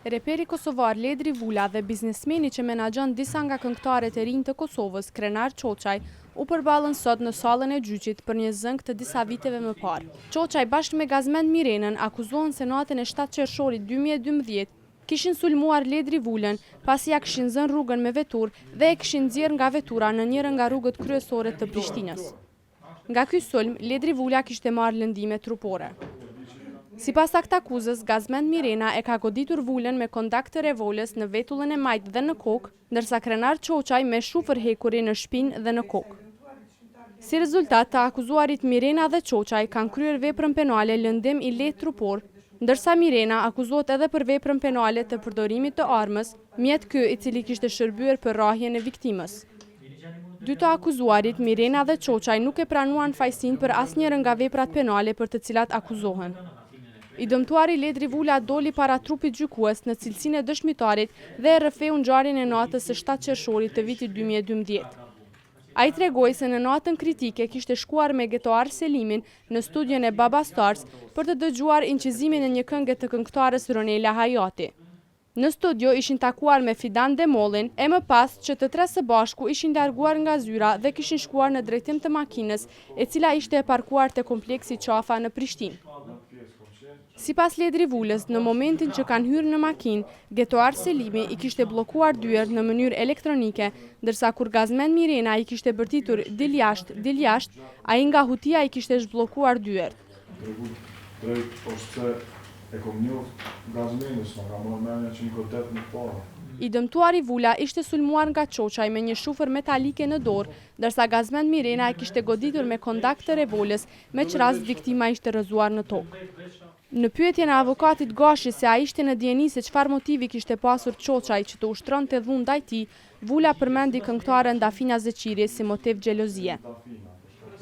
Reperi kosovar Ledri Vula dhe biznesmeni që menaxhon disa nga këngëtarët e rinj të Kosovës, Krenar Çoçaj, u përballën sot në sallën e gjyqit për një zënk të disa viteve më parë. Çoçaj bashkë me Gazmend Mirenën akuzohen se natën e 7 qershorit 2012 kishin sulmuar Ledri Vulën pasi ja kishin zënë rrugën me veturë dhe e kishin nxjerrë nga vetura në njërin nga rrugët kryesore të Prishtinës. Nga ky sulm, Ledri Vula kishte marrë lëndime trupore. Sipas aktakuzës, Gazmend Mirena e ka goditur Vulën me kondak të revolës në vetullën e majt dhe në kokë, ndërsa Krenar Çoçaj me shufër hekuri në shpinë dhe në kokë. Si rezultat, të akuzuarit Mirena dhe Çoçaj kanë kryer veprën penale lëndim i lehtë trupor, ndërsa Mirena akuzohet edhe për veprën penale të përdorimit të armës, mjet ky i cili kishte shërbyer për rrahjen e viktimës. Dy të akuzuarit, Mirena dhe Çoçaj, nuk e pranuan fajsin për asnjërin nga veprat penale për të cilat akuzohen. I dëmtuari Ledri Vula doli para trupit gjykues në cilësinë e dëshmitarit dhe e rrëfeu ngjarjen e natës së 7 qershorit të vitit 2012. Ai tregoi se në natën kritike kishte shkuar me Getoar Selimin në studion e Baba Stars për të dëgjuar incizimin e një këngë të këngëtarës Ronela Hayati. Në studio ishin takuar me Fidan Demollin, e më pas që të tre së bashku ishin larguar nga zyra dhe kishin shkuar në drejtim të makinës, e cila ishte e parkuar te kompleksi Qafa në Prishtinë. Sipas Ledri Vulës, në momentin që kanë hyrë në makinë, Getoar Selimi i kishte bllokuar dyert në mënyrë elektronike, ndërsa kur Gazmend Mirena i kishte bërtitur dil jashtë, ai nga hutia i kishte zhbllokuar dyert. I dëmtuari Vula ishte sulmuar nga Çoçaj me një shufër metalike në dorë, ndërsa Gazmend Mirena e kishte goditur me kondak të revolës, me çrast viktima ishte rrëzuar në tokë. Në pyetjen e avokatit Gashi se a ishte në dijeni se çfarë motivi kishte pasur Çoçaj që të ushtronte dhunë ndaj tij, Vula përmendi këngëtaren Dafina Zeqiri si motiv xhelozie.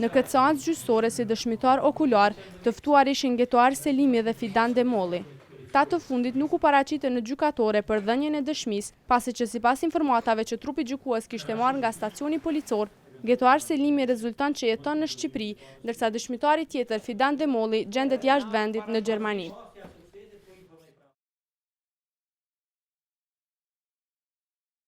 Në këtë seancë gjyqësore si dëshmitar okular, të ftuar ishin Getoar Selimi dhe Fidan Demolli. Ta të fundit nuk u paraqitën në gjykatore për dhënien e dëshmisë, pasi që sipas informatave që trupi gjykues kishte marrë nga stacioni policor, Getoar Selimi rezulton që jeton në Shqipëri, ndërsa dëshmitari tjetër Fidan Demolli gjendet jashtë vendit në Gjermani.